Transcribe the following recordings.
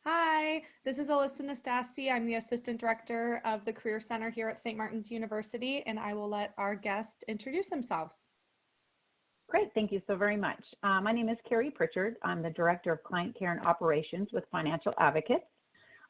Hi, this is Alyssa Nastasi. I'm the Assistant Director of the Career Center here at St. Martin's University, and I will let our guests introduce themselves. Great, thank you so very much. My name is Kerry Prichard. I'm the Director of Client Care and Operations with Financial Advocates.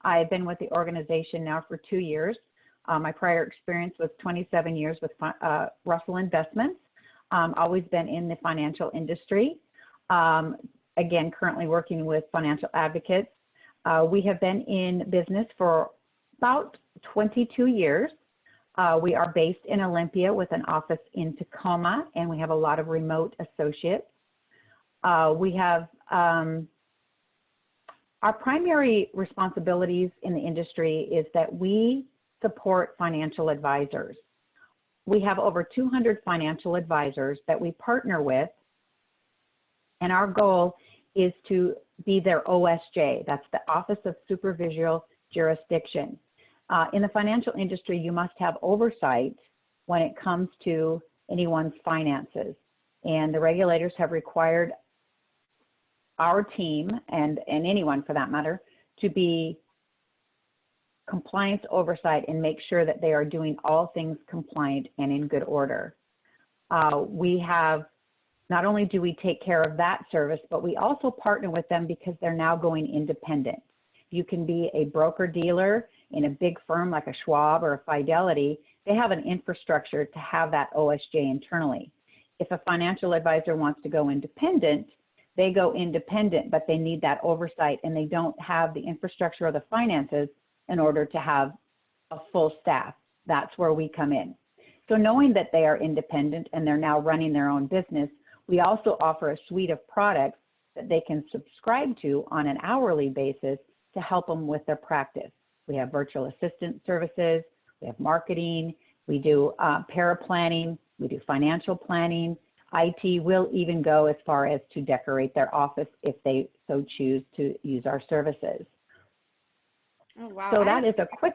I've been with the organization now for 2 years. My prior experience was 27 years with Russell Investments. Always been in the financial industry. Again, currently working with Financial Advocates. We have been in business for about 22 years. We are based in Olympia with an office in Tacoma, and we have a lot of remote associates. We have our primary responsibilities in the industry is that we support financial advisors. We have over 200 financial advisors that we partner with, and our goal is to be their OSJ. That's the Office of Supervisory Jurisdiction. In the financial industry, you must have oversight when it comes to anyone's finances. And the regulators have required our team, and anyone for that matter, to be compliance oversight and make sure that they are doing all things compliant and in good order. We have, not only do we take care of that service, but we also partner with them because they're now going independent. You can be a broker-dealer in a big firm like a Schwab or a Fidelity. They have an infrastructure to have that OSJ internally. If a financial advisor wants to go independent, they go independent, but they need that oversight, and they don't have the infrastructure or the finances in order to have a full staff. That's where we come in. So knowing that they are independent and they're now running their own business, we also offer a suite of products that they can subscribe to on an hourly basis to help them with their practice. We have virtual assistant services, we have marketing, we do paraplanning, we do financial planning. IT will even go as far as to decorate their office if they so choose to use our services. Oh, wow. So that is a quick,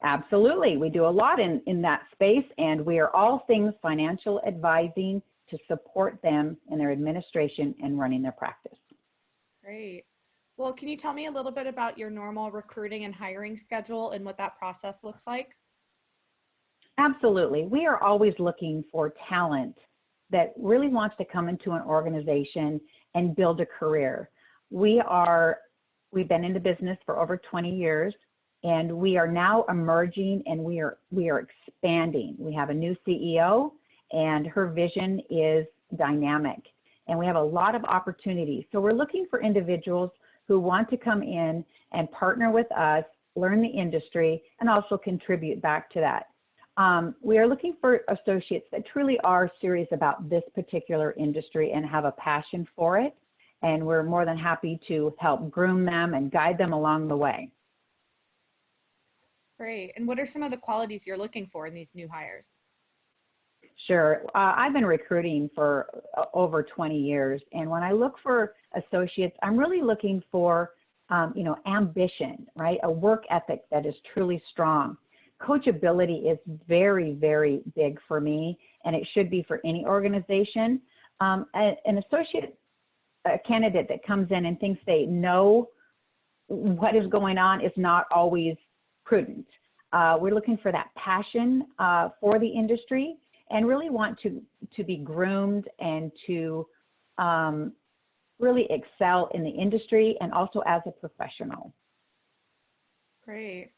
absolutely. We do a lot in that space, and we are all things financial advising to support them in their administration and running their practice. Great. Well, can you tell me a little bit about your normal recruiting and hiring schedule and what that process looks like? Absolutely. We are always looking for talent that really wants to come into an organization and build a career. We've been in the business for over 20 years, and we are now emerging, and we are expanding. We have a new CEO, and her vision is dynamic, and we have a lot of opportunities. So we're looking for individuals who want to come in and partner with us, learn the industry, and also contribute back to that. We are looking for associates that truly are serious about this particular industry and have a passion for it. And we're more than happy to help groom them and guide them along the way. Great. And what are some of the qualities you're looking for in these new hires? Sure. I've been recruiting for over 20 years. And when I look for associates, I'm really looking for, ambition, right? A work ethic that is truly strong. Coachability is very, very big for me, and it should be for any organization. An associate candidate that comes in and thinks they know what is going on is not always prudent. We're looking for that passion for the industry and really want to be groomed and to really excel in the industry and also as a professional. Great.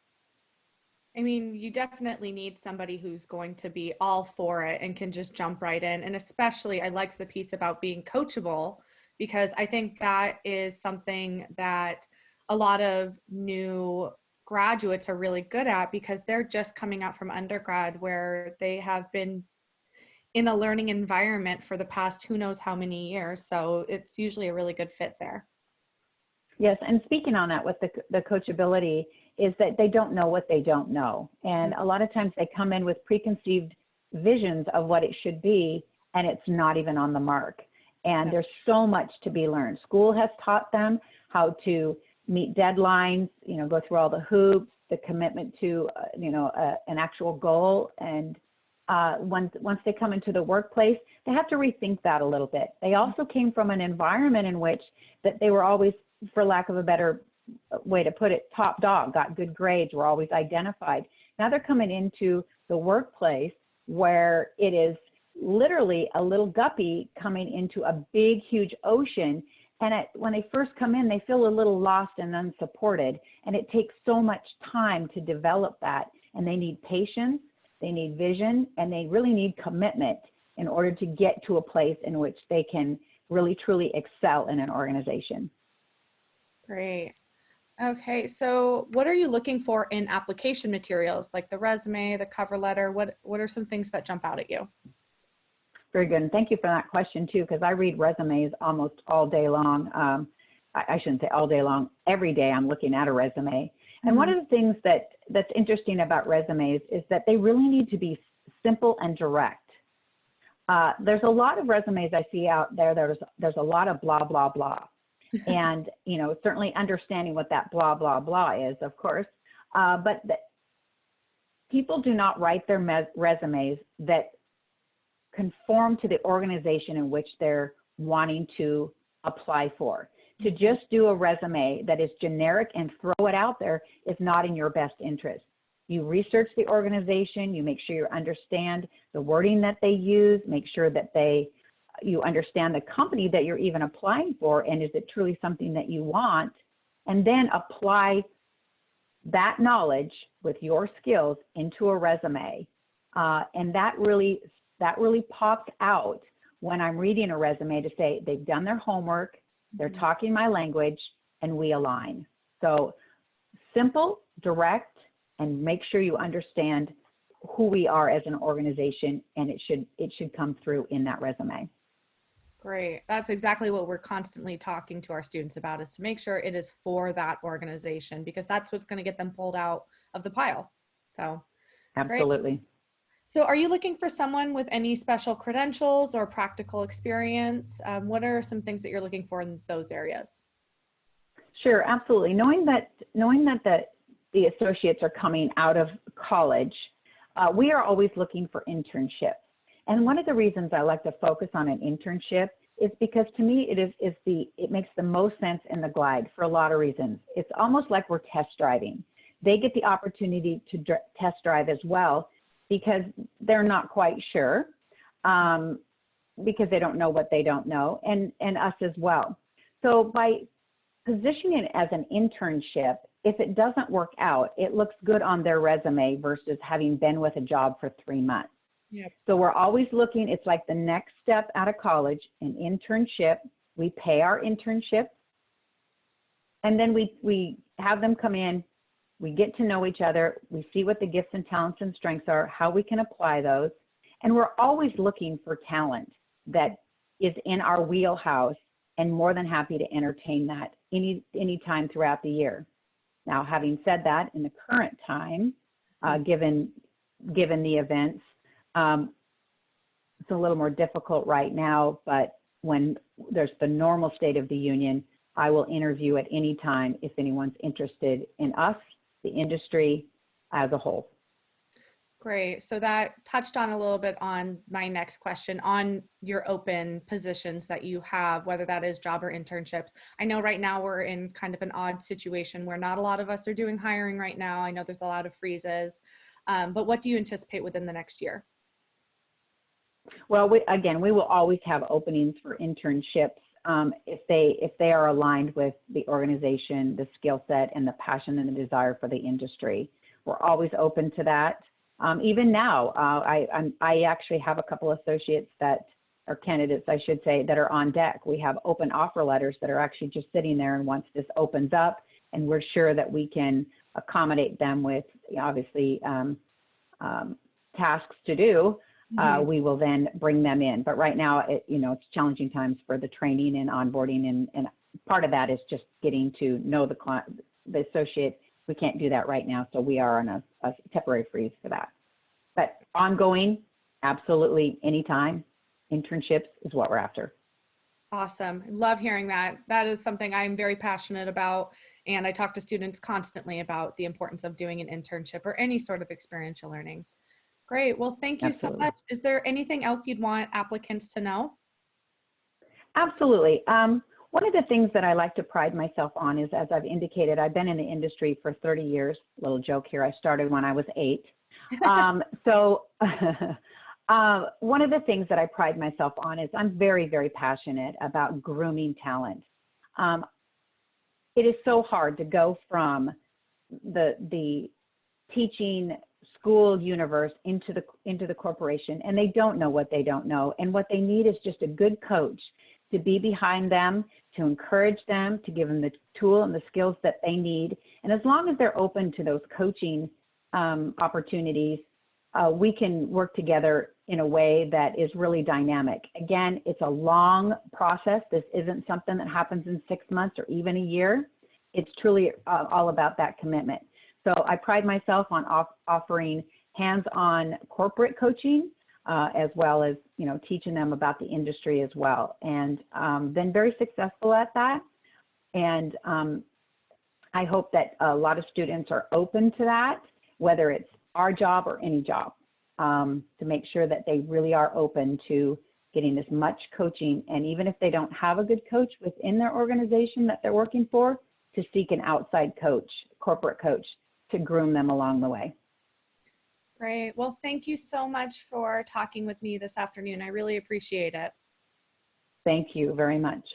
I mean, you definitely need somebody who's going to be all for it and can just jump right in. And especially, I liked the piece about being coachable, because I think that is something that a lot of new graduates are really good at, because they're just coming out from undergrad where they have been in a learning environment for the past who knows how many years. So it's usually a really good fit there. Yes, and speaking on that with the coachability is that they don't know what they don't know. And a lot of times they come in with preconceived visions of what it should be, and it's not even on the mark. And there's so much to be learned. School has taught them how to meet deadlines, go through all the hoops, the commitment to, an actual goal. And once they come into the workplace, they have to rethink that a little bit. They also came from an environment in which that they were always for lack of a better way to put it, top dog, got good grades, were always identified. Now they're coming into the workplace where it is literally a little guppy coming into a big, huge ocean. And when they first come in, they feel a little lost and unsupported. And it takes so much time to develop that. And they need patience, they need vision, and they really need commitment in order to get to a place in which they can really, truly excel in an organization. Great. Okay, so what are you looking for in application materials, like the resume, the cover letter? What are some things that jump out at you? Very good. And thank you for that question too, because I read resumes almost all day long. I shouldn't say all day long. Every day I'm looking at a resume. And one of the things that's interesting about resumes is that they really need to be simple and direct. There's a lot of resumes I see out there. There's a lot of blah, blah, blah. And, you know, certainly understanding what that blah, blah, blah is, of course. But people do not write their resumes that conform to the organization in which they're wanting to apply for. To just do a resume that is generic and throw it out there is not in your best interest. You research the organization, you make sure you understand the wording that they use, make sure that you understand the company that you're even applying for, and is it truly something that you want, and then apply that knowledge with your skills into a resume. And that really pops out when I'm reading a resume to say they've done their homework, they're talking my language, and we align. So simple, direct, and make sure you understand who we are as an organization, and it should come through in that resume. Great. That's exactly what we're constantly talking to our students about, is to make sure it is for that organization, because that's what's going to get them pulled out of the pile. So absolutely. Great. So are you looking for someone with any special credentials or practical experience? What are some things that you're looking for in those areas? Sure, absolutely. Knowing that the associates are coming out of college, we are always looking for internships. And one of the reasons I like to focus on an internship is because, to me, it makes the most sense in the glide for a lot of reasons. It's almost like we're test driving. They get the opportunity to test drive as well, because they're not quite sure, because they don't know what they don't know, and us as well. So by positioning it as an internship, if it doesn't work out, it looks good on their resume versus having been with a job for 3 months. Yep. So we're always looking, it's like the next step out of college, an internship. We pay our internship, and then we have them come in, we get to know each other, we see what the gifts and talents and strengths are, how we can apply those, and we're always looking for talent that is in our wheelhouse, and more than happy to entertain that any time throughout the year. Now, having said that, in the current time, given the events, it's a little more difficult right now, but when there's the normal state of the union, I will interview at any time if anyone's interested in us, the industry as a whole. Great. So that touched on a little bit on my next question on your open positions that you have, whether that is job or internships. I know right now we're in kind of an odd situation where not a lot of us are doing hiring right now. I know there's a lot of freezes, but what do you anticipate within the next year? Well, we will always have openings for internships if they are aligned with the organization, the skill set, and the passion and the desire for the industry. We're always open to that. Even now, I actually have a couple associates that are candidates, I should say, that are on deck. We have open offer letters that are actually just sitting there, and once this opens up, and we're sure that we can accommodate them with, obviously, tasks to do, we will then bring them in. But right now, it's challenging times for the training and onboarding, and part of that is just getting to know the client, the associate. We can't do that right now, so we are on a temporary freeze for that. But ongoing, absolutely, anytime, internships is what we're after. Awesome. Love hearing that. That is something I'm very passionate about, and I talk to students constantly about the importance of doing an internship or any sort of experiential learning. Great. Well, thank you Absolutely. so much. Is there anything else you'd want applicants to know? Absolutely. One of the things that I like to pride myself on is, as I've indicated, I've been in the industry for 30 years. Little joke here, I started when I was 8. One of the things that I pride myself on is I'm very, very passionate about grooming talent. It is so hard to go from the teaching school universe into the corporation, and they don't know what they don't know. And what they need is just a good coach to be behind them, to encourage them, to give them the tool and the skills that they need. And as long as they're open to those coaching opportunities, we can work together in a way that is really dynamic. Again, it's a long process. This isn't something that happens in 6 months or even a year. It's truly all about that commitment. So I pride myself on offering hands-on corporate coaching, as well as, you know, teaching them about the industry as well, and been very successful at that. And I hope that a lot of students are open to that, whether it's our job or any job, to make sure that they really are open to getting as much coaching. And even if they don't have a good coach within their organization that they're working for, to seek an outside coach, corporate coach, to groom them along the way. Great. Well, thank you so much for talking with me this afternoon. I really appreciate it. Thank you very much.